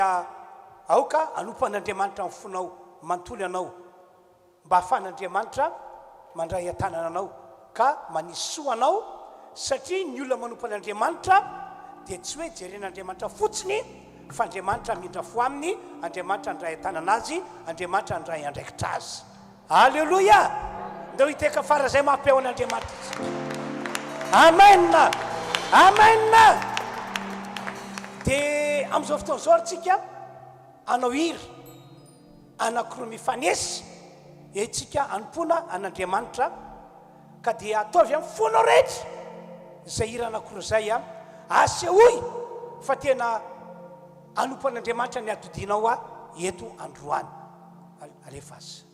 aoka anompan'andriamanitra amin'ny fonao manontolo anao mba ahafahan'andriamanitra mandray atanana anao ka manisy soa anao satria ny olona manompan'andriamanitra dia tsy hoe jeren'andriamanitra fotsiny fa andriamanitra mindra fo aminy andriamanitra andray atanana azy andriamanitra andray andraikitra azy alleloia ndeo hiteka fara zay mampeo an'andriamanitra amen amen dia amin'izao fotoan'izao atsika anao iry anakiro mifanesy etsika anompona an'andriamanitra ka dia ataovy amin'ny fonao rehetra zay ira anakiro zay a asehoy fa tena anompan'andriamanitra ny atodinao a eto androany alefa azy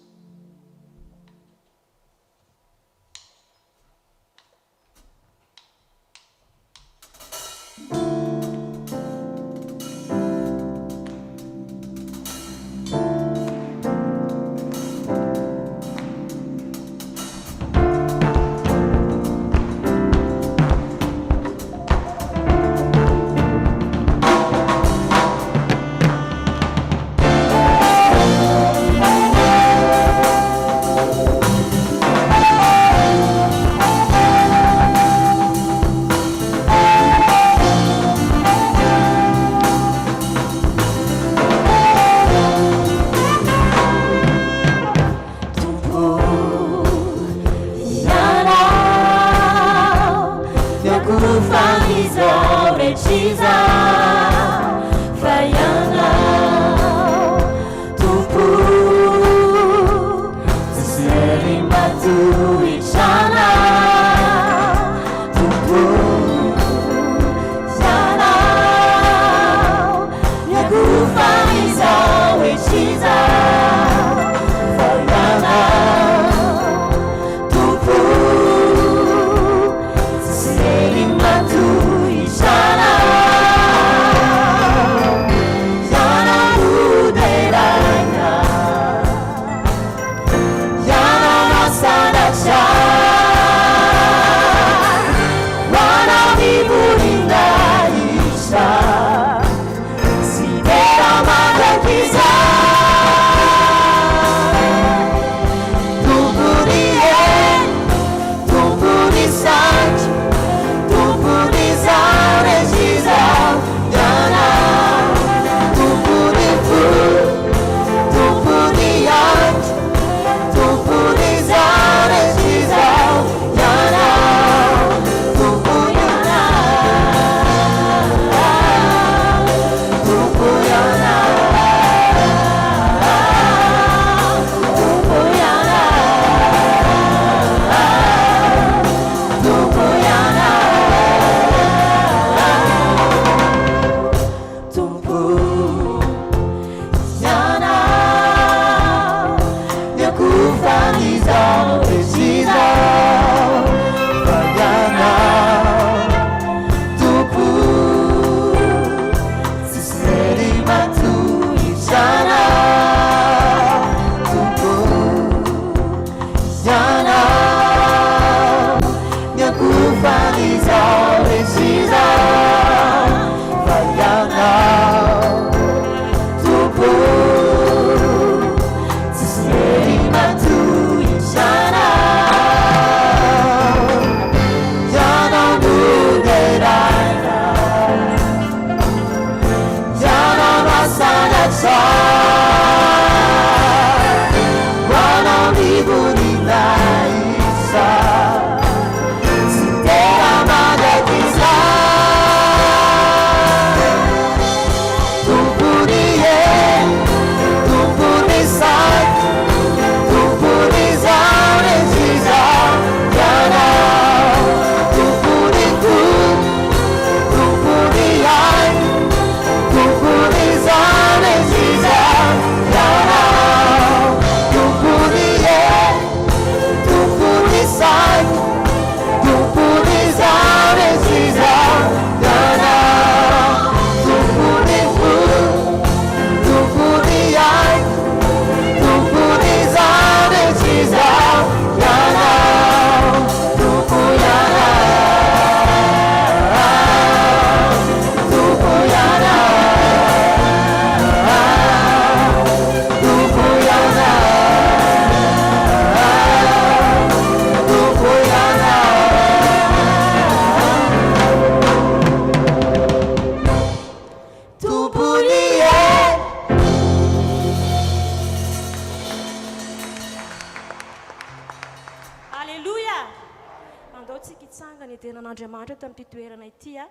an'andriamanitra tamin'ity toerana ity a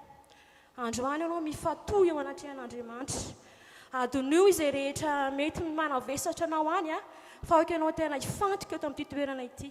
androany ianao mifatoy eo anatrehan'andriamanitra adonio izay rehetra mety manavesatra anao any a fa oka ianao tena hifantoka eo tamin'ity toerana ity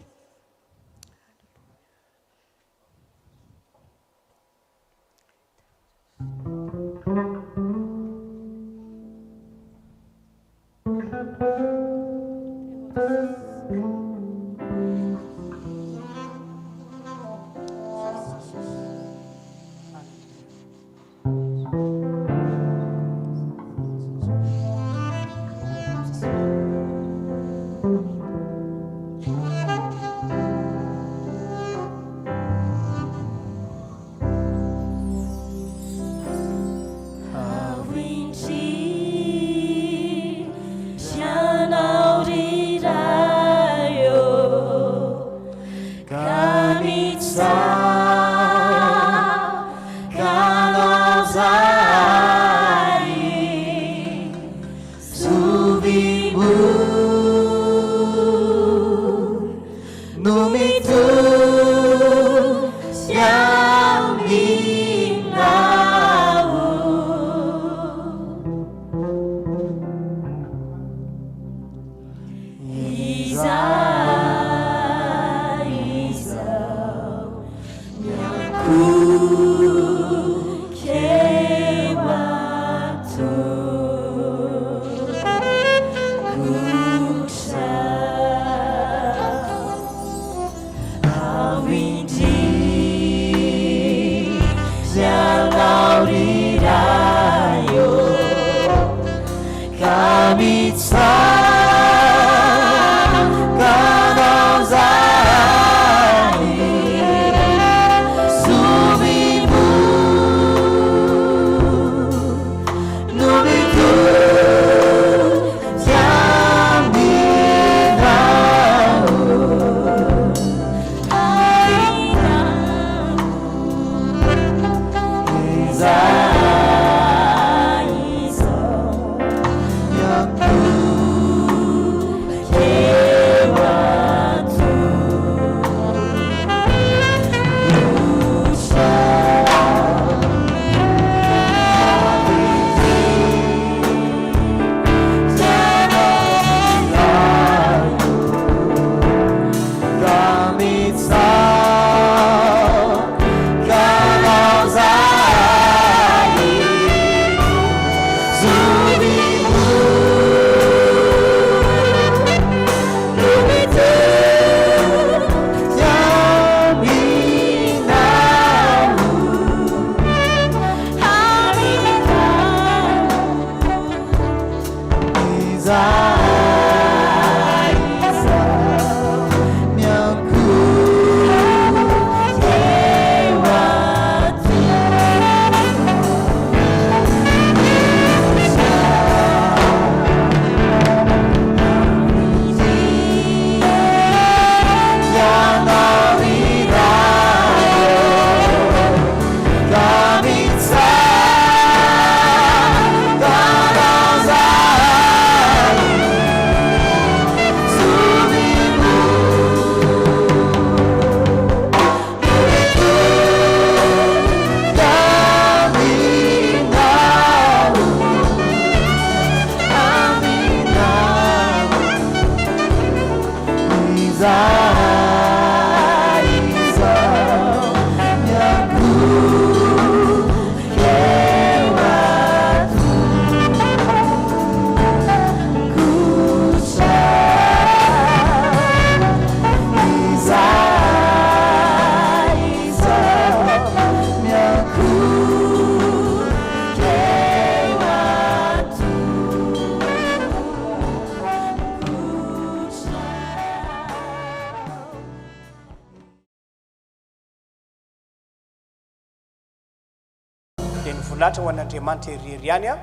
volatra ho an'andriamanitra irery any a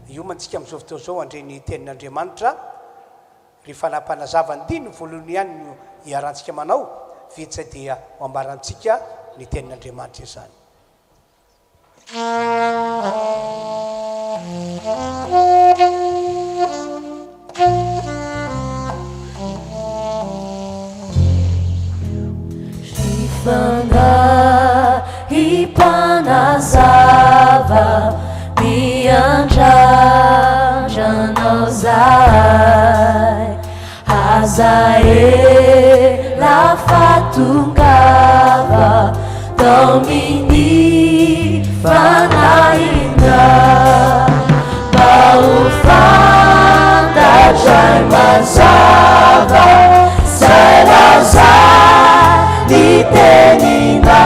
iomantsika amin'izao fotoana zao andreny tenin'andriamanitra rehefa nampanazavany diny voalohany ihany no hiarantsika manao vitsy dia ho ambarantsika ny tenin'andriamanitra izany Rifanga miandrandrano zay azaela fatongava tao mini fanahina mba ho fantatray mazava zay lazay ny tenina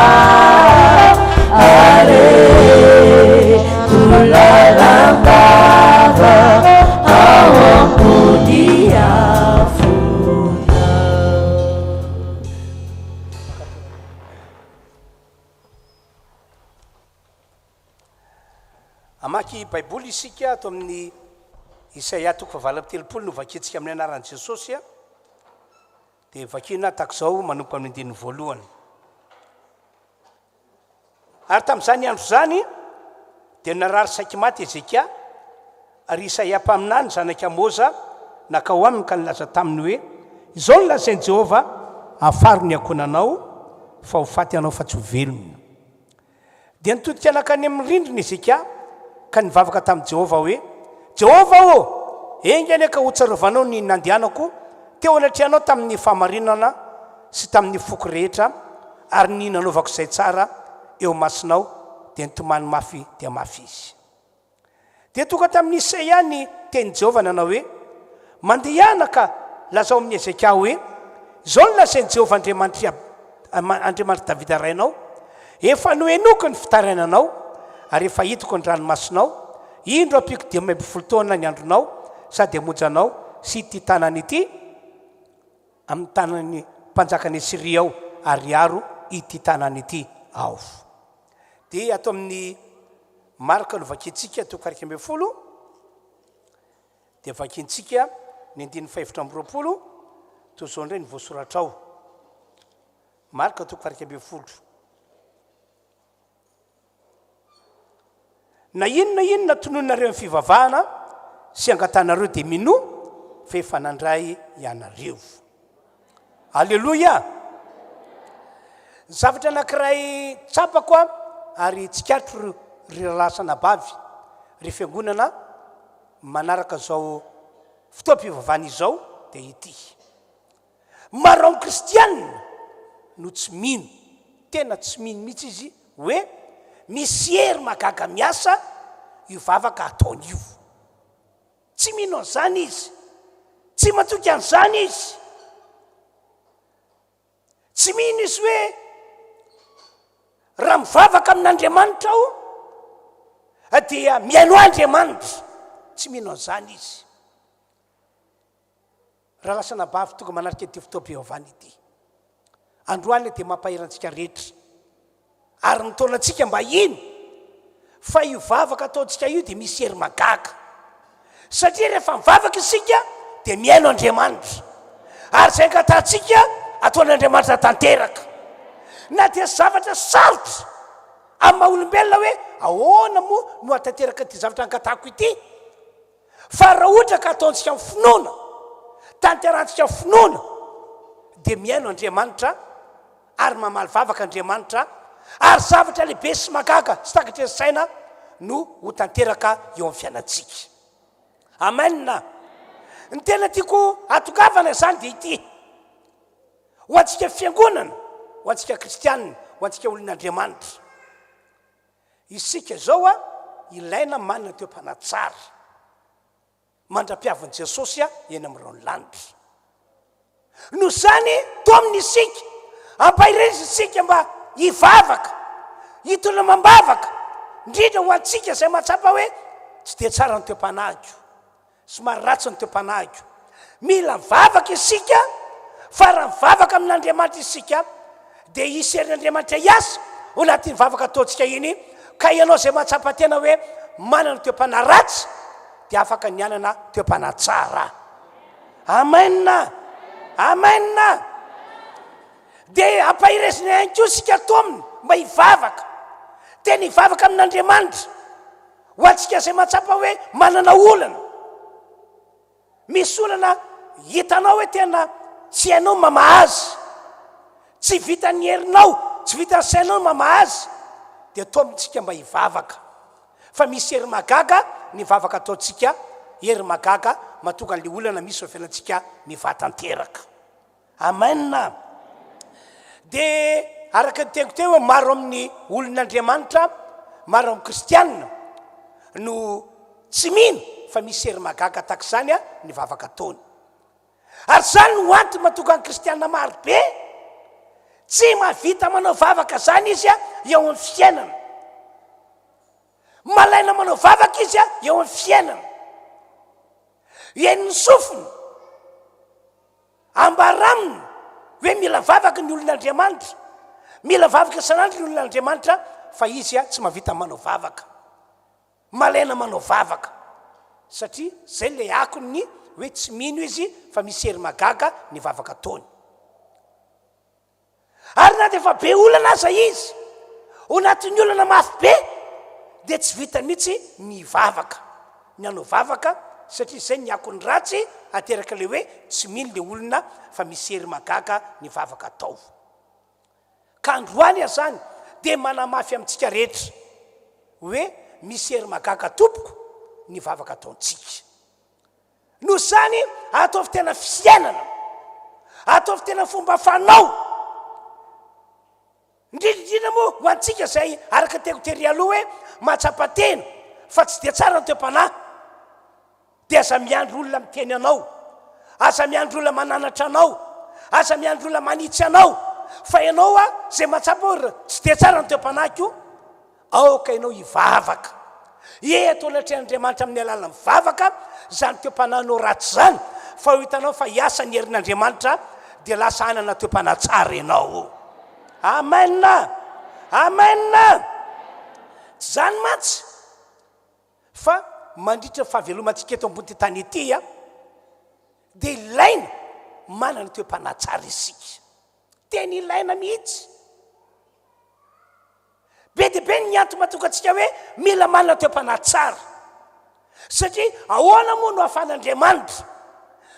tulalambava ao ambony afona. Amaky baiboly isika ato amin'ny Isaia 7:telopolo no vakitsika amin'ny anaran'i Jesosy a dia vakina tahaka izao manomboka amin'ny andininy voalohany. Ary tamin'izany andro zany dia narary saiky maty Ezekia ary Isaia mpaminany zanaky Amoza nakao aminy ka nilaza taminy hoe izao no lazain'i Jehova afaro ny akonanao fa ho faty anao fa tsy ho velona. Dia nitodika nakany amin'ny rindrina Ezekia ka nivavaka tamin'i Jehova hoe Jehova ô engany ka hotsarovanao ny nandehanako teo anatrehanao tamin'ny fahamarinana sy tamin'ny foko rehetra ary ny nanaovako izay tsara eo masinao dia nitomany mafy dia mafy izy. Dia tonga tamin'ny Isaia ny teny Jehova nanao hoe mandehana ka lazao amin'ny Ezekia hoe izao no lazain'i Jehova Andriamanitra Davida rainao efa nohenoky ny fitarainanao ary efa hitako ny ranomasinao indro ampiko dia mampifolo taona ny andronao sady hamonjanao sy ity tanany ity amin'ny tanany mpanjakany Siria ao ary aro ity tanany ity ao. Dia ato amin'ny marika no vakintsika 12 dia vakintsika ny 7:20 toy izao indray ny voasoratra ao. Marika 12. Na inona tononareo amin'ny fivavahana sy angatanareo dia mino fa efa nandray ianareo. Alleluia. Zavatra anankiray tsapako ary tsikatro ry lasana bavy ry fiangonana manaraka zao fotoam-pivavahana izao dia ity. Maro amin'ny kristianina no tsy mino, tena tsy mino mihitsy izy hoe misy hery magaga miasa io vavaka ataony io. Tsy mino an'izany izy, tsy matoky an'izany izy. Tsy mino izy hoe raha mivavaka amin'Andriamanitra aho dia miaino Andriamanitra. Tsy mino an'izany izy. Raha lasana bavy tonga manarika ity fotoam-pivavahana ity. Androany dia mampaherantsika rehetra ary nitaonantsika mba ino fa io vavaka ataontsika io dia misy hery magaga satria rehefa mivavaka isika dia miaino Andriamanitra ary izay angatantsika ataon'Andriamanitra tanteraka. Na dia zavatra sarotra amin'ny maha-olombelona hoe ahoana moa no atanteraka ity zavatra angatako ity, fa raha ohatra ka ataontsika amin'ny finoana, tanterantsika amin'ny finoana dia miaino Andriamanitra ary mamaly vavaka Andriamanitra ary zavatra lehibe sy magaga sy takatra ny saina no ho tanteraka eo amin'ny fiainantsika. Amen. Ny tena tiako atongavana izany dia ity: ho antsika fiangonana, ho antsika kristianina, ho antsika olon'Andriamanitra, isika zao ilaina manana toepanatsara mandra-piavin'i Jesosy eny amin'ireo lanitra. No zany to amin'ny isika ampahireza isika mba hivavaka, hitona mambavaka, indrindra ho antsika izay mahatsapa hoe tsy dia tsara ny toepanahiko, somary ratsy ny toepanahiko. Mila mivavaka isika, fa raha mivavaka amin'Andriamanitra isika dia hisy herin'Andriamanitra hiasa ho anatin'ny vavaka ataontsika iny. Ka ianao izay mahatsapa tena hoe manana toepana ratsy dia afaka nianana toepana tsara. Amen. Amen. Dia ampahirezina ihany koa isika tomony mba hivavaka, tena hivavaka amin'Andriamanitra. Ho antsika izay mahatsapa hoe manana olana, misy olana hitanao hoe tena tsy hainao ny mamahazy, tsy vita ny herinao, tsy vita ny sainao ny mamahazy, dia tomintsika mba hivavaka. fa misy hery magaga nivavaka ataotsika hery magaga mahatonga an'le olana misy o fiainantsika mivatanteraka. Amen. De araka ny teko teo maro amin'ny olon'Andriamanitra, maro amin'ny kristianina no tsy mino fa misy hery magaga tak'izany a nivavaka ataony. Ary zany no antony mahatonga ny kristianina maro be tsy mahavita manao vavaka zany izy a eo amin'ny fiainana. Malaina manao vavaka izy a eo amin'ny fiainana. Eniny sofiny ambaraminy hoe mila vavaka ny olon'Andriamanitra, mila vavaka isan'andro ny olon'Andriamanitra, fa izy a tsy mahavita manao vavaka. Malaina manao vavaka satria zay le akony hoe tsy mino izy fa misy hery magaga ny vavaka ataony. Ary na dia efa be olana aza izy, ho natin'ny olana mafy be, dia tsy vita mihitsy ny vavaka, ny anao vavaka, satria zay ny akony ratsy ateraka le hoe tsy mino le olona fa misy hery magaga ny vavaka atao. Ka androany zany dia manamafy amintsika rehetra hoe misy hery magaga tompoko ny vavaka ataontsika. No zany ataovy tena fiainana, ataovy tena fomba fanao. Indrindrindrindra moa ho antsika zay araka teko tery aloha hoe mahatsapa-tena fa tsy dia tsara ny toem-panahy, dia aza miandro olona miteny anao, aza miandro olona mananatra anao, aza miandro olona manitsy anao, fa ianao a zay mahatsapa tsy dia tsara ny toem-panahy ko, aoka ianao hivavaka. Atao latrean'Andriamanitra amin'ny alalan'ny vavaka zany toem-panahinao ratsy zany, fa ho hitanao fa hiasa ny herin'Andriamanitra dia lasa hanana toem-panahy tsara ianao. Amen. Amen. Tsy zany matsy fa mandritra fahavelomantsika eto ambony tany ety a dia ilaina manana toem-panahy tsara isika. Tena ilaina mihitsy. Be dia be ny antony mahatonga antsika hoe mila manana toem-panahy tsara, satria ahoana moa no ahafahan'Andriamanitra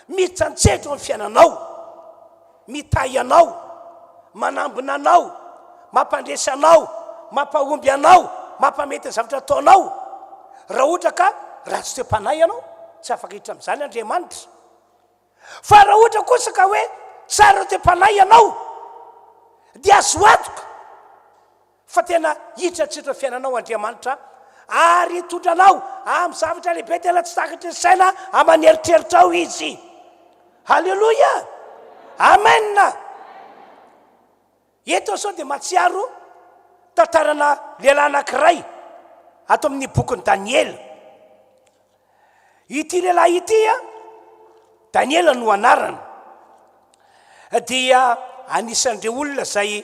mitsantsehatra amin'ny fiainanao, mitahy anao, manambina anao, mampandresy anao, mampahomby anao, mampamety zavatra ataonao, raha ohatra ka ratsy toem-panahy ianao tsy afaka hiditra amin'izany Andriamanitra. Fa raha ohatra kosa ka hoe tsara toem-panahy ianao dia azo antoka fa tena hiditra tsitra fiainanao Andriamanitra ary hitondranao amin'ny zavatra lehibe tena tsy takatra ny saina amaneritreritr ao izy. Halleloia. Amen. Eto sao dia mahatsiaro tantarana lehilahy anankiray ato amin'ny bokin'ny Daniela. Ity lehilahy ity a Daniela no anarana, dia anisan'ireo olona zay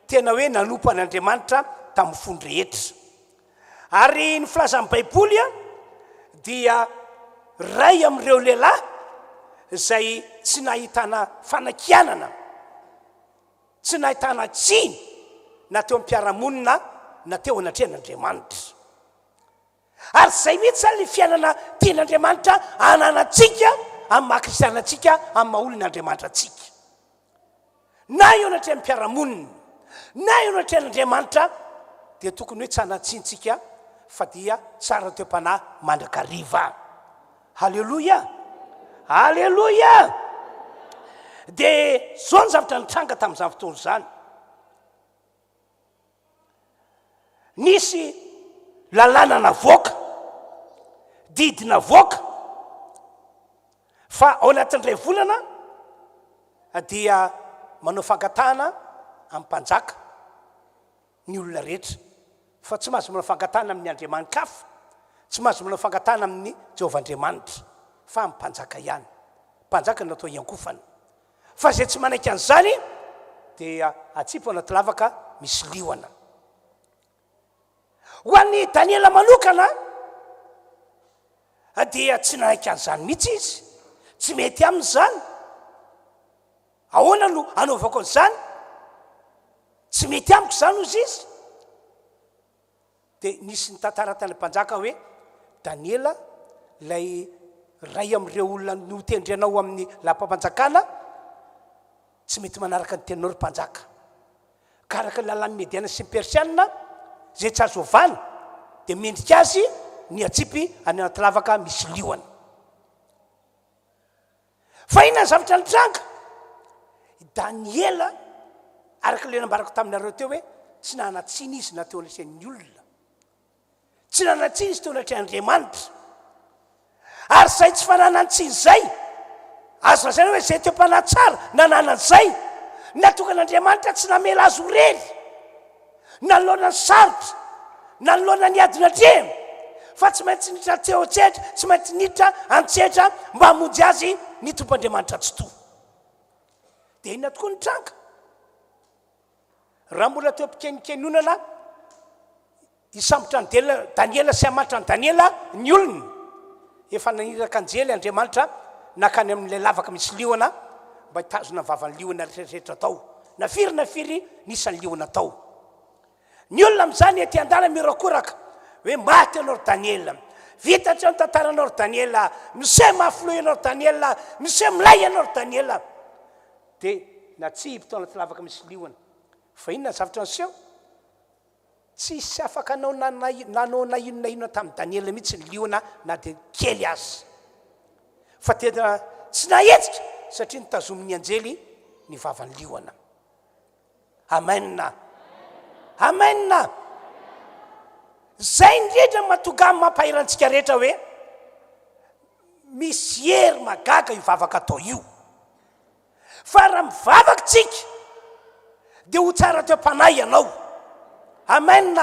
tena hoe nanompo an'Andriamanitra tamin'ny fony rehetra. Ary ny filazan'ny Baiboly a dia ray amin'ireo lehilahy zay tsy nahitana fanakianana, tsy nahitana tsiny na teo am-piaramonina na teo anatrehan'Andriamanitra. Ary zay mihitsy zany ny fiainana tian'Andriamanitra ananantsika amin'ny maha-kristianantsika, amin'ny maha-olon'Andriamanitra atsika. Na eo anatrehan'ny mpiaramonina, na eo anatrehan'Andriamanitra dia tokony hoe tsy hanatsintsika fa dia tsara toem-panahy mandrakariva. Halleloia. Halleloia. Dia zao ny zavatra nitranga tamin'izany fotoana izany. Nisy lalàna navoaka, didy navoaka, fa ao anatin'indray volana dia manao fangatahana amin'ny mpanjaka ny olona rehetra, fa tsy mahazo manao fangatahana amin'ny Andriamanikafo, tsy mahazo manao fangatahana amin'ny Jehovah-Andriamanitra, fa amin'ny mpanjaka ihany. Mpanjaka natao iankofana. Fa zay tsy manaiky an'izany dia atsipo anaty lavaka misy liona. Ho an'ny Daniela manokana dia tsy nanaiky an'izany mihitsy izy, tsy mety amin'izany. Ahoana no anaovako an'izany? Tsy mety amiko izany ozy izy. Dia nisy ny tantara tany mpanjaka hoe Daniela, lay ray amin'ireo olona no tendrenao amin'ny lampam-panjakana, tsy mety manaraka ny teninao ry mpanjaka. Ka araka ny lalàn'ny Mediana sy ny Persiana zay tsy azo ovana dia mendrika azy ny atsipy any anaty lavaka misy lioana. Fa inona ny zavatra nitranga? Daniela araka le nambarako taminareo teo hoe tsy nanatsiny izy na teo anatrehan'ny olona, tsy nanatsiny izy teo anatrehan'Andriamanitra. Ary zay tsy fananantsiny zay azo lazaina hoe zay teo-panahy tsara nananan'izay natokan'Andriamanitra tsy namela azy horery nanoloana ny sarotra nanoloana ny adina drema, fa tsy maintsy niditra tsehotsehatra, tsy maintsy niditra antsetra mba hamonjy azy ny tompoandriamanitra tsy to. Dia inona tokoa nitranga? Raha mbola teo mpikenikenonana isambotra ny Daniela sy hamanitra ny Daniela ny olona, efa naniraka anjely Andriamanitra nakany amin'ilay lavaka misy liona mba hitazona vavan'ny liona rehetrarehetra tao. Na firy nisan'ny liona tao. Ny olona amin'izany ety an-dala mirakoraka hoe maty anao ry Daniela, vitatra ny tantaranao ry Daniela, mise mafilo ianao ry Daniela, mise milay ianao ry Daniela. Dia natsihipy tao anaty lavaka misy liona. Fa inona ny zavatra niseho? Tsisy afaka nanao na inona tamin'ny Daniela mihitsy ny liona na dia kely azy. Fa tena tsy nahetsika satria nitazomin'ny anjely ny vavan'ny liona. Amen. Amen. Zay indrindra mahatonga mampahirantsika rehetra hoe misy hery magaga ivavaka atao io. Fa raha mivavaka tsika dia ho tsara teo-panahy ianao. Amen.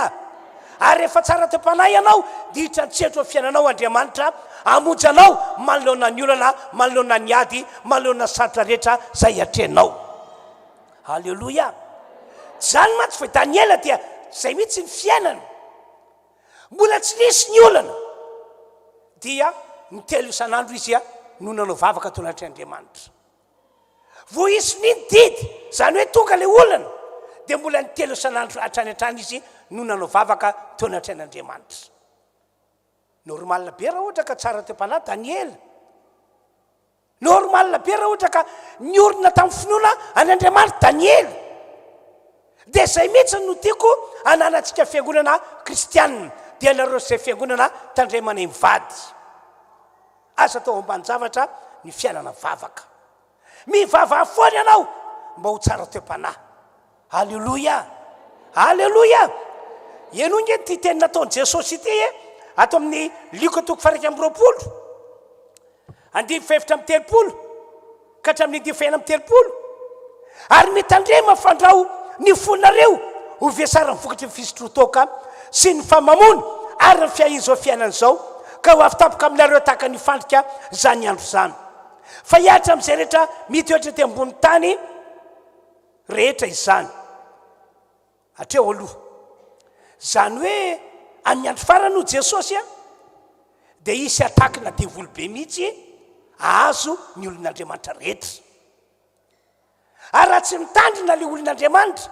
Ary rehefa tsara teo-panahy ianao dia hitrantsehatra fiainanao Andriamanitra hamonjy anao manoloana ny olana, manoloana ny ady, manoloana sarotra rehetra zay atrenao. Halleloia. Zany mantsy fa Daniela dia zay mihitsy ny fiainana. Mbola tsy nisy ny olana dia ny telo isan'andro izy no nanao vavaka tao anatr'Andriamanitra. Vo isy nididy zany hoe tonga le olana dia mbola ny telo isan'andro hatrany hatrany izy no nanao vavaka teo anatr'Andriamanitra. Normal be raha ohatra ka tsara teo-panahy Daniela. Normal be raha ohatra ka niorina tamin'ny finoana an'Andriamanitra Daniela. Dia zay mihitsy no tiako ananantsika fiangonana kristianina dia nareo izay fiangonana tandremana mivady. Asa tao ambany zavatra ny fiainana vavaka. Mivavaha foana ianao mba ho tsara teo-panahy. Halleloia. Halleloia. Ianao nge ty teny nataon'i Jesosy ity ato amin'ny Luka 2:20 2:30 ka hatramin'ny 1:30 ary mitandrema fandrao ny fonareo ho vesara mivokatry ny fisotrotoka sy ny famamony ary ny fiahin'izao fiainana izao ka ho afitapoka aminareo tahaka ny fandrika zany andro zany. Fa hiatra amin'izay rehetra mitoetra ty ambony tany rehetra izany. Hatreo aloha. Zany hoe amin'ny andro farany ho Jesosy dia isy atakina devoly be mihitsy azo ny olon'Andriamanitra rehetra. Ary raha tsy mitandrina le olon'Andriamanitra,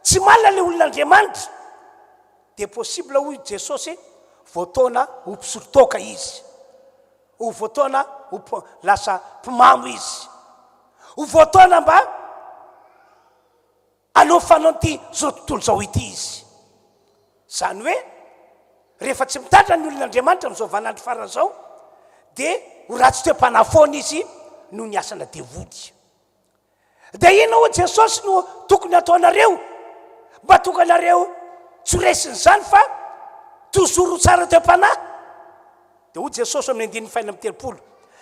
tsy malina le olon'Andriamanitra, dia possible hoy Jesosy voataona ho mpisotrotoka izy, ho voataona ho lasa mpimamo izy, ho voataona mba anao fanao ty zao tontolo zao ity izy. Zany hoe rehefa tsy mitandrina ny olon'Andriamanitra amin'izao vanandro farany zao dia ho ratsy teo-panahy foana izy no ny asana devoly. Dia ino ho Jesosy no tokony ataonareo mba tonga anareo tsy resiny zany fa tozoro tsara teo-panahy? Dia ho Jesosy amin'ny 9:30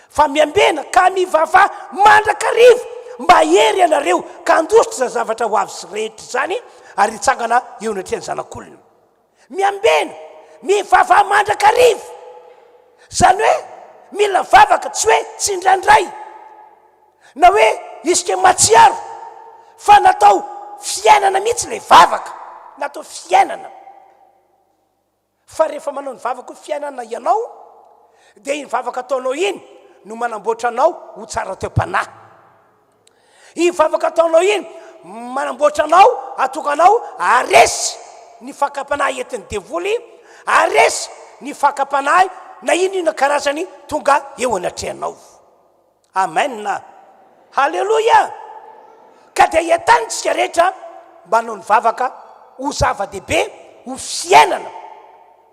fa miambena ka mivavaha mandrakarivo mba hery anareo ka andositra zavatra ho avy sy rehetra zany ary hitsangana eo anatrehany zanak'olona. Miambena mivavaha mandrakarivo zany hoe mila vavaka tsy hoe tsy indraindray na hoe isika matsiaro fa natao fiainana mihitsy le vavaka, natao fiainana. Fa rehefa manao ny vavaka ho fiainana ianao dia iny vavaka ataonao iny no manamboatra anao ho tsara teo-panahy. Iny vavaka ataonao iny manamboatra anao atokanao aresy ny fakapanahy entin'ny devoly, aresy ny fakapanahy na inona karazany tonga eo anatrehanao. Amen. Halleloia. Ka dia entanitsika rehetra mba hanao ny vavaka ho zava-dehibe, ho fiainana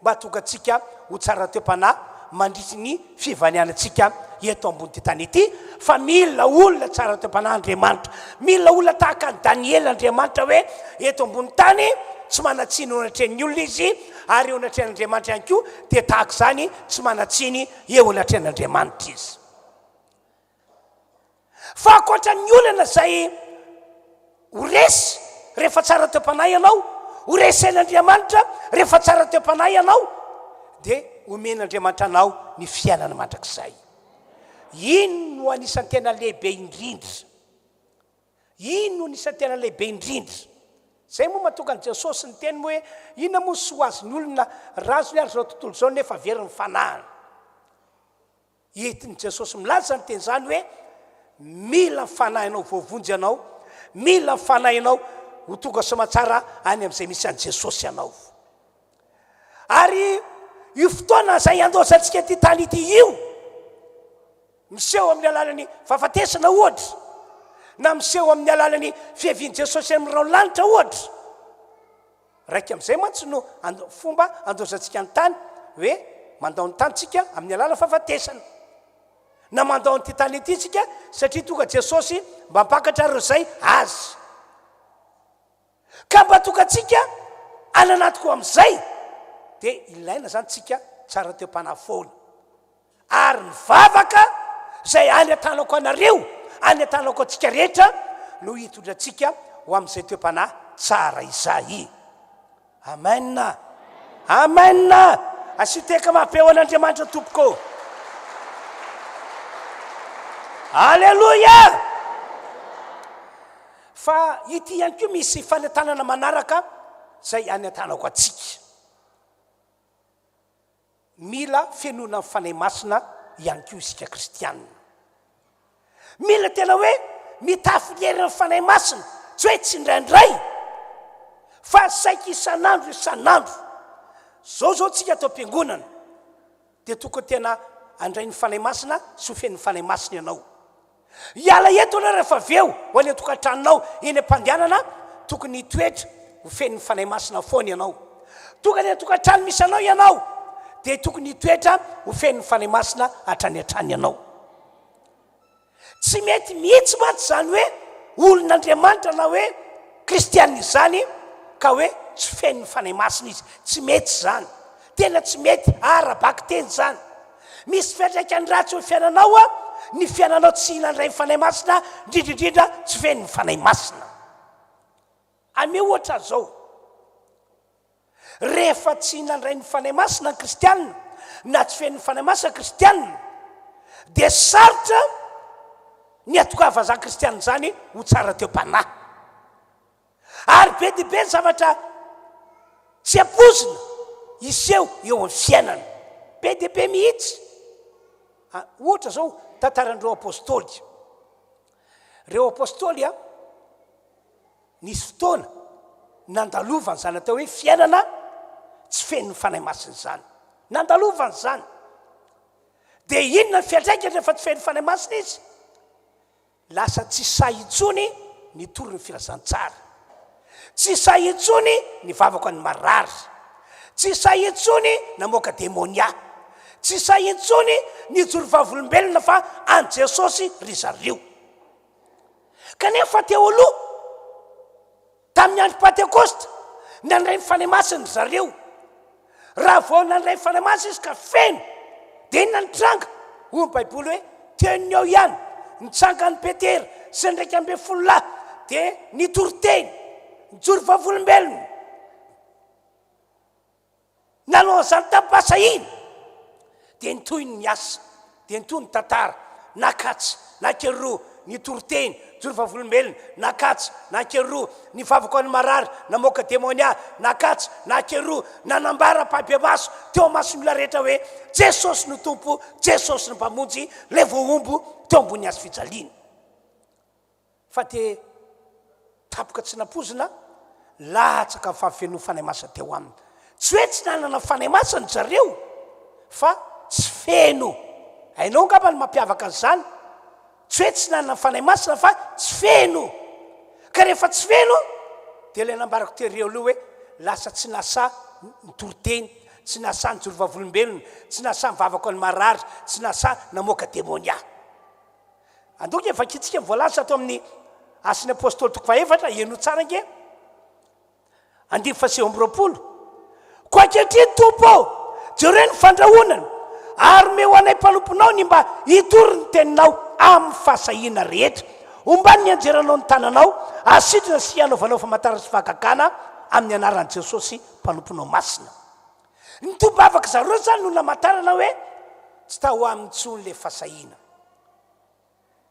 mba tonga atsika ho tsara teo-panahy mandritry ny fivanianantsika eto ambony ty tany ity fa mila olona tsara teo-panahy Andriamanitra mila olona tahaka ny Daniely Andriamanitra hoe eto ambony tany tsy manatsiny eo anatrehan'ny olona izy ary eo anatrehan'Andriamanitra ihany koa dia tahaka izany tsy manatsiny eo anatrehan'Andriamanitra izy fa ankoatran'ny olana zay ho resy rehefa tsara teo-panahy ianao ho resen'Andriamanitra rehefa tsara teo-panahy ianao dia omen'Andriamanitra anao ny fiainana mandrakizay ino no anisan'ny tena lehibe indrindra ino no anisan'ny tena lehibe indrindra zay moa mahatonga an' Jesosy ny teny hoe inona moa sy ho azony olona razo ary zao tontolo zao nefa very ny fanahiny entin'i Jesosy milaza ny teny zany hoe mila mifanahinao voavonjy ianao mila mifanahinao ho tonga somatsara any amin'izay misy an' Jesosy ianao ary io fotoana zay andosantsika ty tany ity io miseho amin'ny alalany fahafatesana ohatra na miseho amin'ny alalany fiavian' Jesosy amin'irao lanitra ohatra raiky amin'izay mantsy no fomba andosantsika ny tany hoe mandao ny tanytsika amin'ny alala fahafatesana na mandao nyty tany ity tsika satria tonga Jesosy mba mpakatra reo zay azy ka mba tonga atsika ananatiko amin'izay dia ilaina zany tsika tsara teo-panahy foana ary mivavaka zay any atanako anareo any atanako atsika rehetra no hitondratsika ho amin'izay teo-panahy tsara izay amen amen asiteka mampeo an'Andriamanitra tompoko alleloia fa ity ihany koa misy fanentanana manaraka zay any atanako atsika mila fianona mifanahy masina ihany koa isika kristianina mila tena hoe mitafilera ny fanahy masina tsy hoe tsy indraindray fa saika isan'andro zao tsika atao am-piangonana dia tokony tena andray ny fanahy masina sy ho feny fanahy masina ianao hiala eto na rehefa aveo ho any tokantranonao eny am-pandehanana tokony hitoetra ho feny ny fanahy masina foana ianao tokany atokantrano misy anao ianao dia tokony hitoetra ho feny ny fanahy masina hatrany hatrany ianao tsy mety mihitsy mantsy zany hoe olon'Andriamanitra na hoe kristianina izany ka hoe tsy feny ny fanahy masina izy tsy mety zany tena tsy mety arabaky teny zany misy fiantraikany ratsy ho fiainanao ny fiainanao tsy hinandray ny fanahy masina indrindraindrindra tsy feny ny fanahy masina ame ohatra zao rehefa tsy hinandray ny fanahy masina ny kristianina na tsy feny ny fanahy masina kristianina dia sarotra ny atokava zany kristianina zany ho tsara teo-panahy ary be dia be ny zavatra tsy ampozina iseho eo amin'ny fiainana be dia be mihitsy ohatra zao tantaran'ireo apôstôly reo apôstôly nisy fotoana nandalovany zany atao hoe fiainana tsy feny ny fanahy masina zany nandalovany zany dia inona ny fiantraikany rehefa tsy feny ny fanahy masina izy lasa tsy say intsony ny toro ny filazantsara tsy say intsony ny vavaka ny marary tsy say intsony namoaka demonia tsy say intsony ny joro vavolombelona fa an Jesosy ry zareo kanefa teo aloha tamin'ny andro Pentekosta nandray ny fanahy masina ry zareo raha vao nandray ny fanahy masina izy ka feno dia inona ny tranga hoy ny baiboly hoe teny ao ihany nitsangany Petera sy ndraiky ambe folo lahy dia nitoroteny nijoro vavolombelona nanao zany tampasahina dia nitoy ny asa dia nitoy ny tantara nakatsy nakeroa nitoroteny joro vavolombelona nakatsy nakeroa ny vavaka ny marary namoaka demonia nakatsy nakeroa nanambara pabe maso teo mason'olona rehetra hoe Jesosy no tompo Jesosy no mpamonjy le voaombo teo ambony azy fijaliana fa dia tapoka tsy nampozina latsaka ny fampiafenoa fanahy masina teo aminy tsy hoe tsy nanana fanahy masina zareo fa tsy feno hainao ngamba ny mampiavaka an'izany tsy hoe tsy nanana fanahy masina fa tsy feno ka rehefa tsy feno dia ilay nambarako tereo aloha hoe lasa tsy nasa nitoroteny tsy nasany joro vavolombelona tsy nasa mivavaka ny marary tsy nasa namoaka demonia andoka efa kitsika voalaza atao amin'ny asin'ny apôstôly toko faefatra eno tsara nge andimy fahaseho amby roapolo ko ankehitriny tompo jereo ny fandrahonana ary me ho anay mpanomponao ny mba hitory ny teninao amin'ny fahasahina rehetra ombany ny anjeranao ny tananao asitrina sy anaovanao famantarana sy fahagagana amin'ny anaran'i Jesosy mpanomponao masina ny tombavaka zareo zany no namatarana hoe tsy taho amin'ny tsony le fahasahina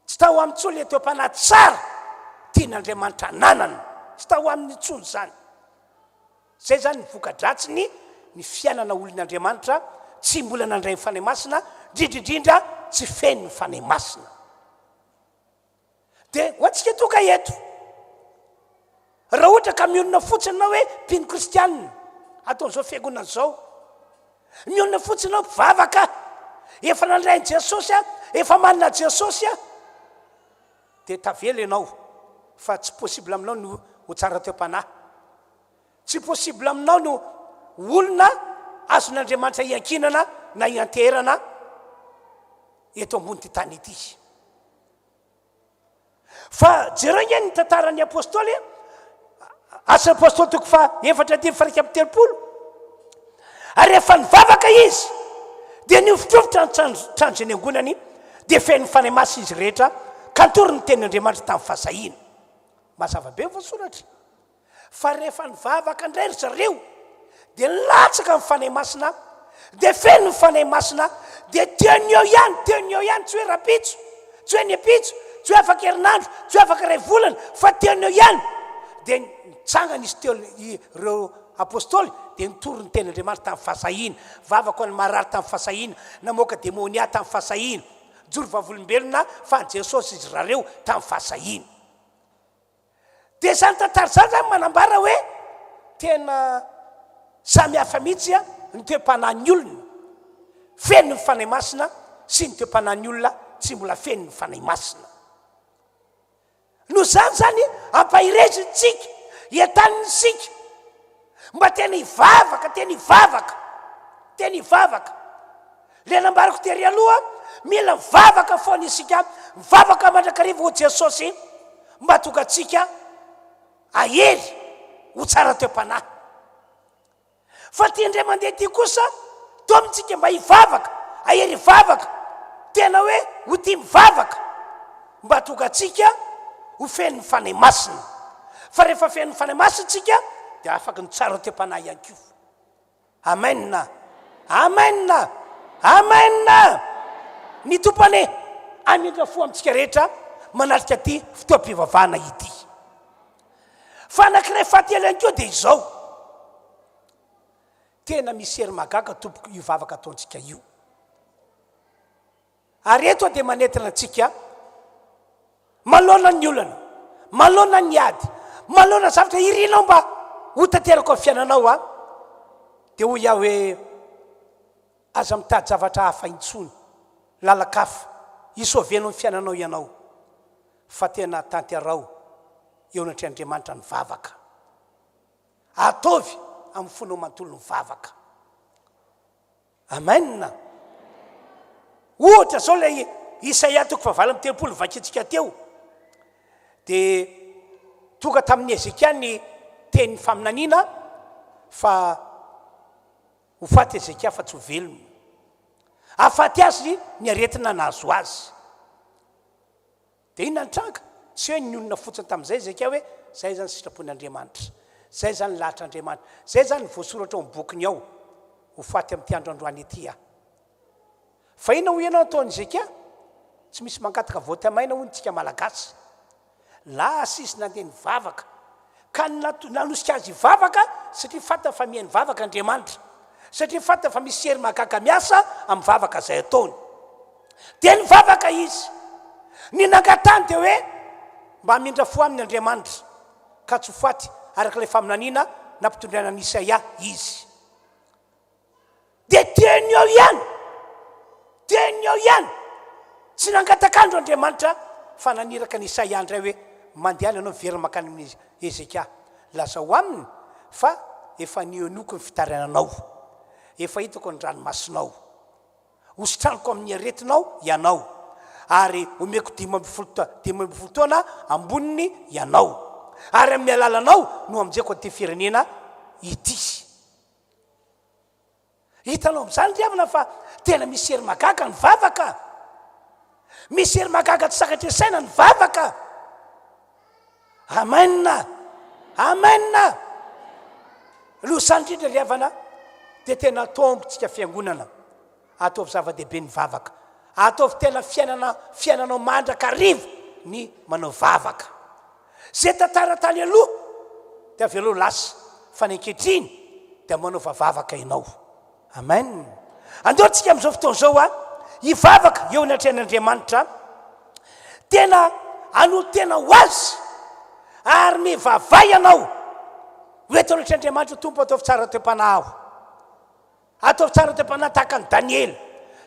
tsy taho amin'ny tsony le toepana tsara tian'Andriamanitra nanana tsy taho amin'ny tsony zany zay zany ny voka-dratsiny ny fiainana olon'Andriamanitra tsy mbola nandray ny fanahy masina indrindrindrindra tsy feno ny fanahy masina dia ho antsika toka eto raha ohatra ka mionona fotsiny na hoe mpino kristianina ataon'izao fiangonana zao mionona fotsiny nao mpivavaka efa nandray ny Jesosy efa manana Jesosy dia tavela ianao fa tsy possible aminao no ho tsara teo-panahy tsy possible aminao no olona azon'Andriamanitra iankinana na ianterana eto ambony ty tany ity fa jereo nge ny tantaran'ny apôstôly asa apôstôly toko fa efatra dimy faraika amin'ny telopolo ary rehefa nivavaka izy dia niofitrofotra trandro ny angonany dia feno fanahy masina izy rehetra kantory ny tenin'Andriamanitra tamin'ny fahasahina mazava be voasoratra fa rehefa nivavaka indray ry zareo dia latsaka ny fanahy masina dia feno ny fanahy masina dia teoneo ihany tsy hoe rapitso tsy hoe niapitso tsy hoe afaka herinandro tsy hoe afaka ray volana fa teoneo ihany dia nitsangana izy teo ireo apôstôly dia nitory ny tenin'Andriamanitra tamin'ny fahasahina vavaka ny marary tamin'ny fahasahina namoaka demonia tamin'ny fahasahina joro vavolombelona fa ny Jesosy izy rareo tamin'ny fahasahina dia zany tantara zany zany manambara hoe tena samy hafa mihitsy ny toe-panahy olona feno ny fanahy masina sy ny toe-panahy olona tsy mbola feno ny fanahy masina no zany ampahirezitsika hiataninysika mba tena hivavaka le nambarako tery aloha mila mivavaka foana isika mivavaka mandrakariva ho Jesosy mba tonga atsika ahery ho tsara toe-panahy fa ty indray mandeha ty kosa to amintsika mba hivavaka ahery hivavaka tena hoe ho ty mivavaka mba tonga atsika ho feno ny fanahy masina fa rehefa feno ny fanahy masina tsika dia afaka ny tsara toe-panahy ihany ko amen ny tompane amindra fo amintsika rehetra manatrika ty fotoam-pivavahana ity fa anankiray fahatelo ihany ko dia izao tena misy hery magaga tompoko io vavaka ataontsika io ary eto dia manentana antsika malona ny olana malona ny ady malona zavatra irinao mba ho tanterako amin'ny fiainanao dia ho iaho hoe aza mitady zavatra hafa intsony lalakafa isovenao ny fiainanao ianao fa tena tanterao eo anatr'Andriamanitra ny vavaka ataovy amin'ny fonao mantolo ny vavaka amen ohatra zao le Isaia toko fa 7:30 vakitsika teo dia tonga tamin'ny Ezekia ny teny faminaniana fa ho faty Ezekia fa tsy ho velona afaty azy ny aretina nahazo azy dia inona nitranga tsy hoe ny olona fotsiny tamin'izay Ezekia hoe zay zany sitrapon'Andriamanitra zay zany lahatr'Andriamanitra zay zany voasoratra ao amin'ny bokiny ao ho faty amin'ity androandroany ity fa inona ho ianao ataon'ny Ezekia tsy misy mangataka voatamaina hoy ntsika malagasy lasa izy nandeha nivavaka ka nanosika azy hivavaka satria fantany fa mihainy vavaka Andriamanitra satria fantany fa misy hery magaga miasa amin'ny vavaka zay ataony dia nivavaka izy ny nangatany dia hoe mba hamindra fo amin'ny Andriamanitra ka tsy ho faty arak'ilay faminaniana nampitondrana ny Isaia izy dia tenio ihany tsy nangatakandro Andriamanitra fa naniraka ny Isaia ndray hoe mandehala ianao very makany amin'ny Ezekia lazao aminy fa efa nionoko ny fitarananao efa hitako ny ranomasinao ositraniko amin'ny aretinao ianao ary omeko 10 taona amboniny ianao ary amin'ny alalanao no amjeko ty firenena ity hitanao am'zany riavana fa tena misy hery magaga ny vavaka misy hery magaga tsy sakatra saina ny vavaka amenna losany indrindra riavana de tena tombotsika fiangonana ataovy zava-dehibe ny vavaka ataovy tena fiainanao mandraka rivo ny manao vavaka zay tataratany aloha de avy aloha lasa fa ny ankehitriny de manao vavaka ianao amen andeotsika am'izao fotoana zao a ivavaka eo ny atrehan'Andriamanitra tena ano tena ho azy ary mivavay ianao oeto n'Andriamanitra tompo ataovy tsara toepanahy aho ataovy tsara toepanahy tahaka ny Daniely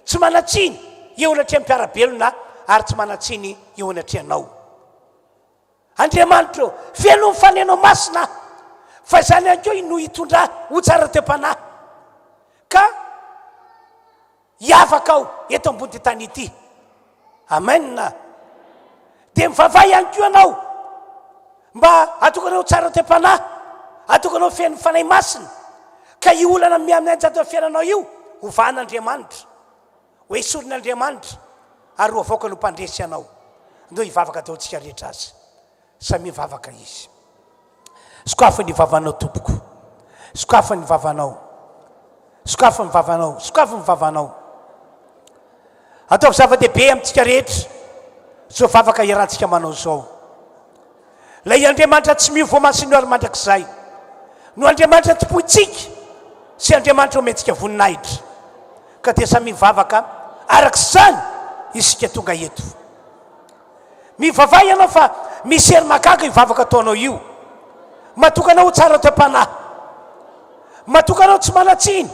tsy manatsiny eo ny atrehan'mpiarabelona ary tsy manatsiny eo ny atrehanao Andriamanitra feno mifanenao masina fa zany ankeo no hitondra ho tsara toepanahy ka hiavaka ao eto ambony ty tany ity amenna de mivavay ihany ko ianao mba atokanao tsara toepanahy atokanao feno fanay masina ka io olana miaminanjato fiainanao io hovan'Andriamanitra ho esorin'Andriamanitra ary ho avoaka no mpandresy ianao ndo hivavaka ataontsika rehetra azy samy mivavaka izy sokafa ny vavanao tompoko sokafa ny vavanao sokafa ny vavanao sokafa ny vavanao ataovy zava-dehibe amintsika rehetra zao vavaka iarahantsika manao zao lay Andriamanitra tsy mivoamasiny ary mandrakizay no Andriamanitra topoitsika sy Andriamanitra omentsika voninahitra ka dia samy mivavaka arak'izany isika tonga eto mivavay ianao fa misy hery magaga ivavaka ataonao io matokanao ho tsara toepanahy matokanao tsy manatsiny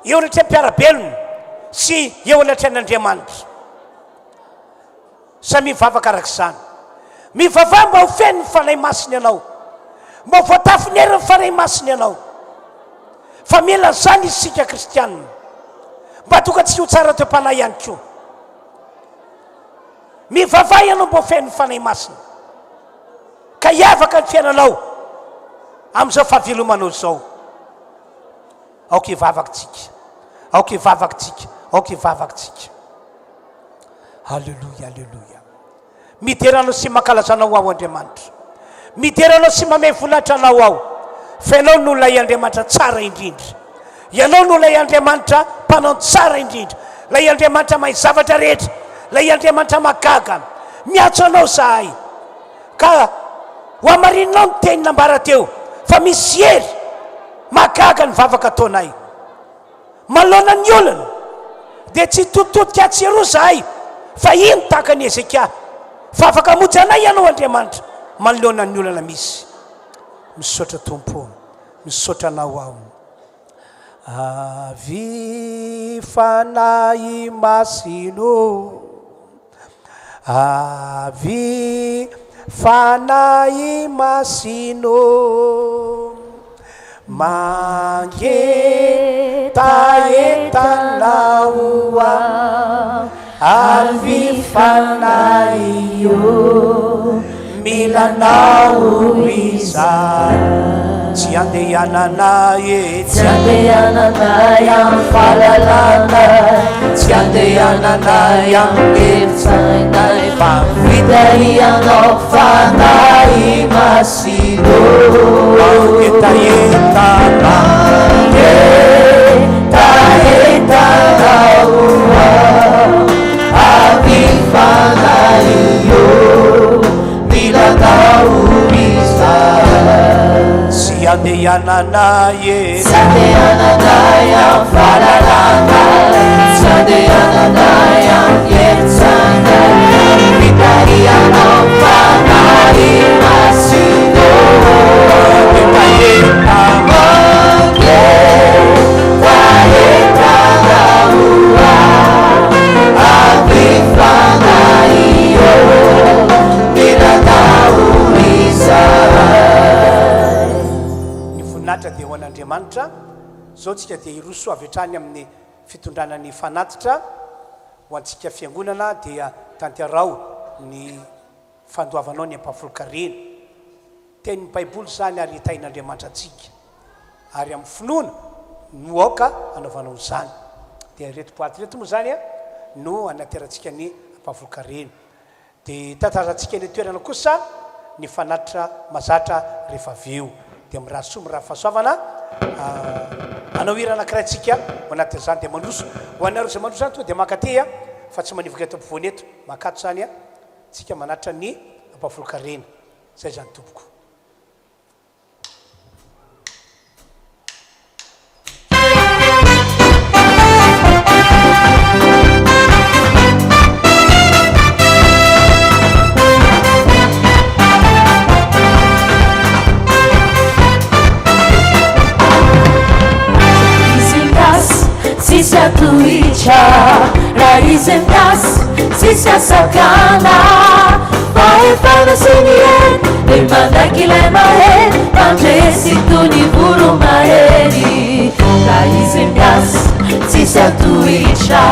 eo n'atrehan'mpiarabelona sy eo n'atrehan'Andriamanitra samy mivavaka arak'izany mivavay mba ho feno ny fanay masiny ianao mba ho voatafy ny hery ny fanay masiny ianao fa mila zany isika kristianina mba tokatsika ho tsara toepanahy ihany koa mivavay ianao mba ho feno ny fanay masina ka hiavaka ny fiainanao am'izao fahavelomanao zao aoka hivavakatsika aoka hivavakatsika aoka hivavakatsika halleloia halleloia mideranao sy mankalazanao ao Andriamanitra mideranao sy mamay voninahitra anao ao fa ianao no lay Andriamanitra tsara indrindra ianao no lay Andriamanitra mpanao tsara indrindra lay Andriamanitra mahay zavatra rehetra lay Andriamanitra magaga miatso anao zahay ka ho amarinanao ny teny nambara teo fa misy hery magaga ny vavaka ataonay malona ny olana dia tsy tototika atsero zahay fa ino tahaka ny Ezekia fa afaka hamonjy anay ianao Andriamanitra manoloana ny olana misy misaotra tompo misaotra anao ao avy fanahy masino avy fanahy masino mangetaetanao avy fanahy io milanao izany tsy andehanana tsy andehanana am falalana tsy andehanana am eritsainay fa fitarianao fanahy masino mangetaetanao avy fanahy io milanao izany tsy andehanana tsy andehanana am falalana tsy andehanana am eritsainay fitarianao fanahy masino ny voninahitra dia ho an'Andriamanitra zao tsika dia iroso avy hatrany amin'ny fitondranany fanatitra ho antsika fiangonana dia tantiarao ny fandoavanao ny ampahafolokarena tenin'ny baiboly zany ary hitain'Andriamanitra antsika ary amin'ny finoana no aoka anaovanao zany dia reto boaty reto moa zany a no anaterantsika ny ampahafolokarena dia tantarantsika ny toerana kosa ny fanatitra mazatra rehefa aveo dia miraha soa miraha fahasoavana anao hira anankiray antsika ho anatin'izany dia mandroso ho anareo zay mandroso zany tonga dia makaty a fa tsy manivoka eto ampovoany eto makato zany a tsika manatra ny ampahafolokarena zay zany tompoko Sisa tuicha, raízen das, sisa sakana. Vai para sinien, el manda kilema he, mandresi tuni buru maheri. Raízen das, sisa tuicha,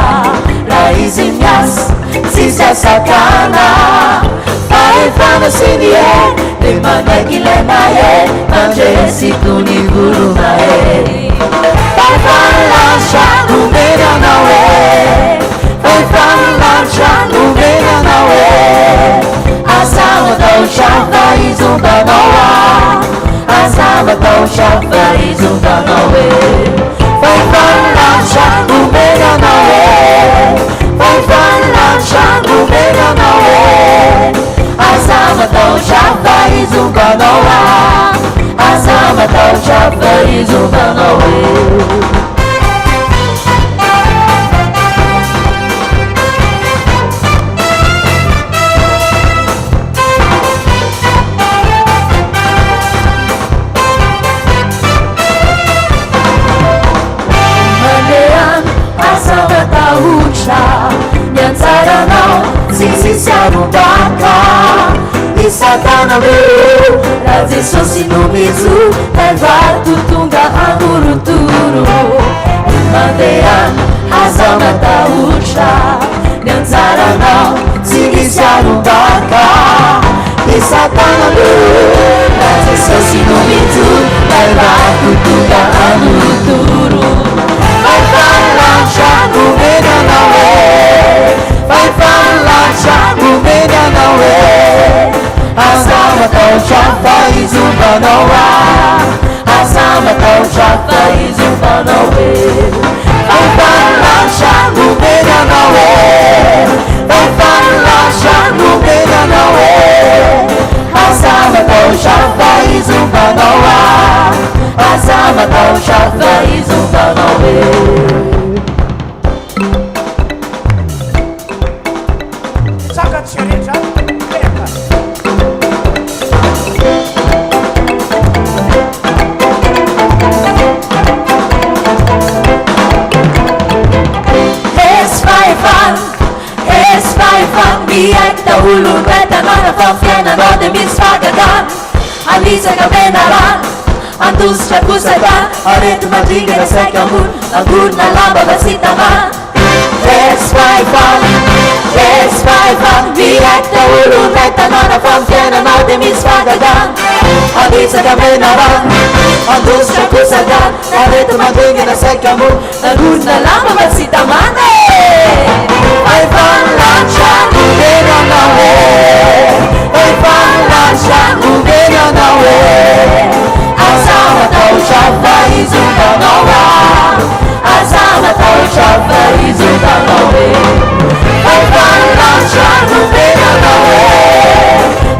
raízen das, sisa sakana. Vai para sinien, el manda kilema he, mandresi tuni buru maheri. Vai falancha no meio na ué, vai falancha no meio na ué. Asama do chava e zumba noa, asama do chava e zumba noa. Vai falancha no meio na ué, vai falancha no meio na ué. Asama do chava e zumba noa, asama do chava e zumba noa. Sisi arubaka isakana biru razi sosi numizu tevatu tunga anguruturu Mandean hazama tausha nyanzara nao sisi arubaka isakana biru razi sosi numizu tevatu tunga anguruturu vai falancha numena nawe vai falancha numena nawe asama taucha faz zumba noa asama taucha faz zumba noa vai falancha numena nawe vai falancha numena nawe asama taucha faz zumba noa asama taucha faz zumba noa. Biekta ulun vetanana fanfiena node misfagadan Alisa kabenaran Andustra kusadan Aret madrigera sekamun Agur na laba basitaman Desfaifan Biekta ulun vetanana fanfiena node misfagadan Alisa kabenaran Andustra kusadan Aret madrigera sekamun Agur na laba basitaman Vai falancha numena nawe vai falancha numena nawe asama taucha faz zumba noa asama taucha faz zumba noa vai falancha numena nawe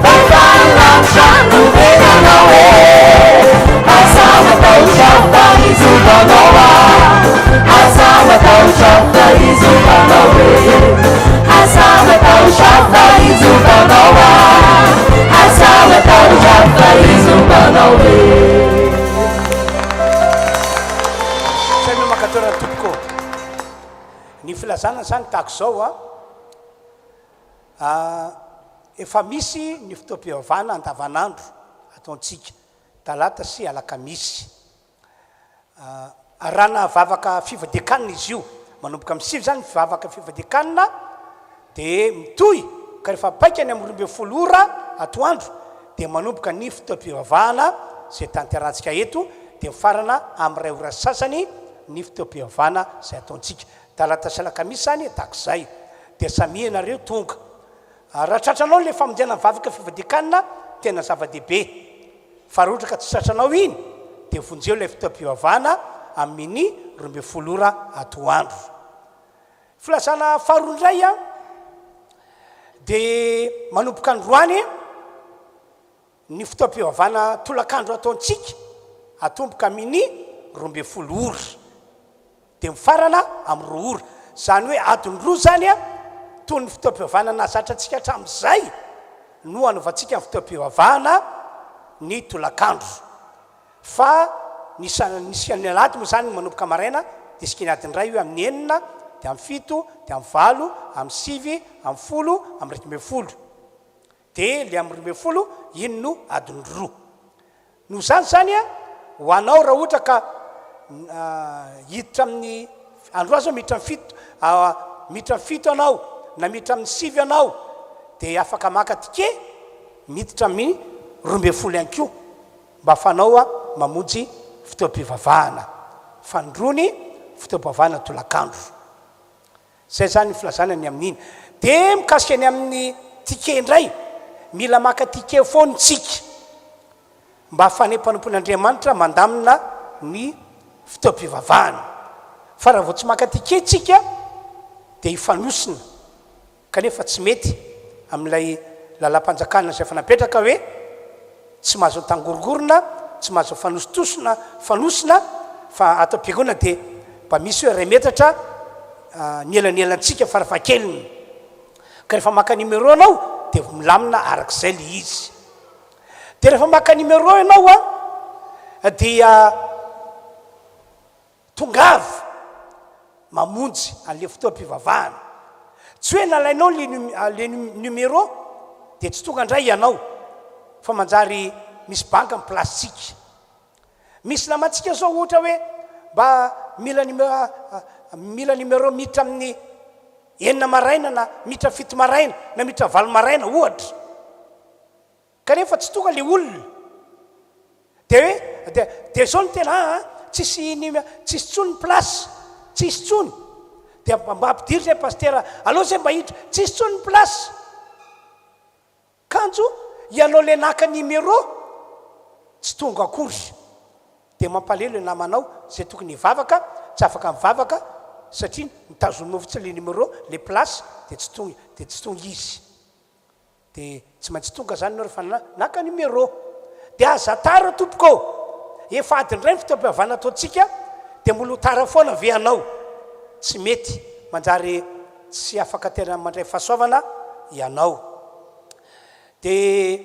vai falancha numena nawe asama taucha faz zumba noa asama taucha faz zumba noa asama taucha faz zumba noa asama taucha faz zumba noa. Samy makatorana tompoko ny filazana zany tahako zao efa misy ny fotoam-pivavahana andavanandro ataontsika talata sy alakamisy rana vavaka fivadikanina izy io manomboka misivy zany vavaka fivadikanina dia mitoy ka rehefa paikany amin'ny 12 ora atoandro dia manomboka ny fotoam-pivavahana zay tanterantsika eto dia mifarana amin'ny 2 ora sasany ny fotoam-pivavahana zay ataontsika talata sy alakamisy zany takizay dia samy ianareo tonga raha tratranao le famonjena vavaka fivadikanina tena zava-dehibe fa raha ohatra ka tsy tratranao iny dia vonjeo ilay fotoam-pivavahana amin'ny 12 ora atoandro filazana faharoa indray a dia manomboka androany ny fotoam-pivavahana tolakandro ataontsika atomboka amin'ny 12 ora dia mifarana amin'ny 2 ora zany hoe adiny roa zany a toy ny fotoam-pivavahana nazatra antsika hatramin'izay no anaovantsika ny fotoam-pivavahana ny tolakandro fa nisy ny alady moa zany manomboka maraina dia isika ny adiny ray hoe amin'ny 9 dia amin'ny 7 dia amin'ny 8 amin'ny 9 amin'ny 10 amin'ny 12 dia le amin'ny 12 iny no adiny roa no zany zany a ho anao raha ohatra ka hiditra amin'ny andro azy miditra amin'ny 7 anao na miditra amin'ny 9 anao dia afaka maka tike miditra amin'ny 12 ihany koa mba afanao a mamonjy fotoam-pivavahana fandrony fotoam-pivavahana tolakandro zay zany filazana ny amin'iny dia mikasika ny amin'ny tike indray mila maka tike fonitsika mba afanay mpanompon'Andriamanitra mandamina ny fotoam-pivavahana fa raha vao tsy maka tike tsika dia hifanosina kanefa tsy mety amin'ilay lalam-panjakana zay fanapetraka hoe tsy mahazo tangorogorona tsy mahazo fanosina fa atao am-piangonana dia mba misy hoe ray metatra ny elanelantsika farafahakeliny ka rehefa maka numéro anao dia milamina arak'izay le izy dia rehefa maka numéro ianao a dia tongavy mamonjy an'le fotoam-pivavahana tsy hoe nalainao le numéro dia tsy tonga indray ianao fa manjary misy banka amin'ny plastika misy namantsika zao ohatra hoe mba mila numéro miditra amin'ny 9 maraina na miditra 7 maraina na miditra 8 maraina ohatra kanefa tsy tonga le olona dia hoe dia zao ny tena tsisy tsony plasy tsisy tsony dia mba ampidiry zay pastera aloha zay mba hiditra tsisy tsony plasy kanjo ianao le naka numéro tsy tonga akory dia mampalelo namanao zay tokony hivavaka tsy afaka mivavaka satria mitazonao fotsiny le numéro le plasy dia tsy tonga izy dia tsy maintsy tonga zany nao rehefa naka numéro dia aza tara tompoko efa adiny ray ny fotoam-pivavahana ataontsika dia molo tara foana ve anao tsy mety manjary tsy afaka tena mandray fahasoavana ianao dia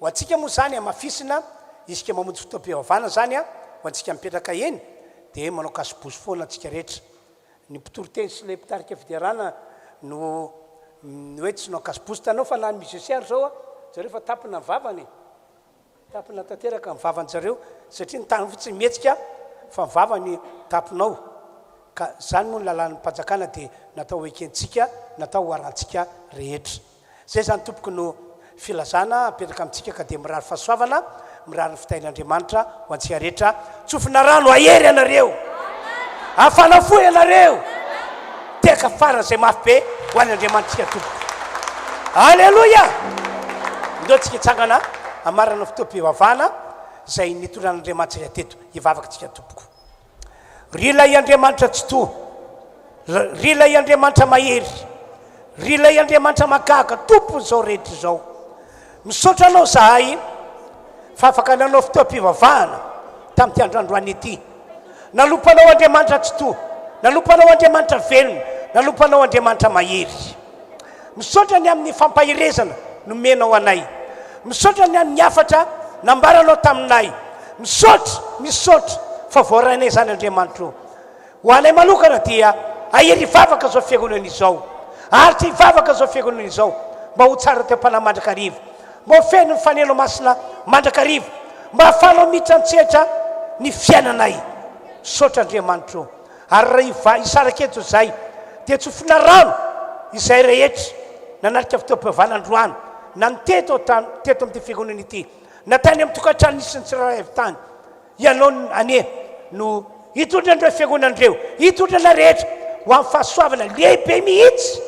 ho antsika moa zany amafisina isika mamonjy fotoam-pivavahana zany a ho antsika mipetraka eny dia manao kasibozy foana antsika rehetra ny mpitorite sy le mpitarika fiderana no hoe tsy nao kasibozy tanao fa na musicien zao a zareo fa tapina mivavany tapina tanteraka mivavany-jareo satria ny tany fotsiny mihetsika fa mivavany tapinao ka zany moa ny lalàn'ny mpanjakana dia natao hoekentsika natao hoarantsika rehetra zay zany tompoko no filazana apetraka amintsika ka dia mirary fahasoavana mirary ny fitahin'Andriamanitra ho antsika rehetra tsofina rano ahery ianareo afanafoy ianareo teka farany zay mafy be ho an'Andriamanitsika tompoko alleloia ndeo tsika hitsangana amarana fotoam-pivavahana zay nitondran'Andriamanitra teto hivavaka tsika tompoko ry lay Andriamanitra tsy to ry lay Andriamanitra mahery ry lay Andriamanitra magaga tompony zao rehetra zao misaotra anao zahay fa afaka nanao fotoam-pivavahana tamin'ity androandroany ity nalompanao Andriamanitra tsy to nalompanao Andriamanitra velona nalompanao Andriamanitra mahery misaotra ny amin'ny fampahirezana nomenao anay misaotra ny amin'ny afatra nambaranao taminay misaotra fa voarainay zany Andriamanitra ho anay manokana dia ahery hivavaka zao fiangonana izao aritra hivavaka zao fiangonana izao mba ho tsara teo am-panahy mandrakarivo mba ho feno ny fanelo masina mandrakarivo mba hafanao mitransehatra ny fiainanay saotr'andriamanitra ary raha isaraketo zay dia tsy fina rano izay rehetra nanatrika fitoam-pihavanandroany na niteto teto amin'ity fiangonana ity na tany amin'ny tokantrano nisy ny tsirairay avy tany ianao ane no hitondra andreo fiangonanandreo hitondrana rehetra ho amin'ny fahasoavana lehibe mihitsy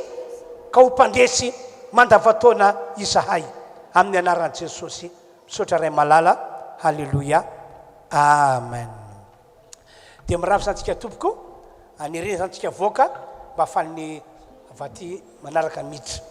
ka ho mpandresy mandavataona izahay amin'ny anaran'i Jesosy misaotra ray malala. Halleloia, amen. dia mirafy zantsika tompoko anireny zantsika voaka mba afahan'ny avaty manaraka miditra.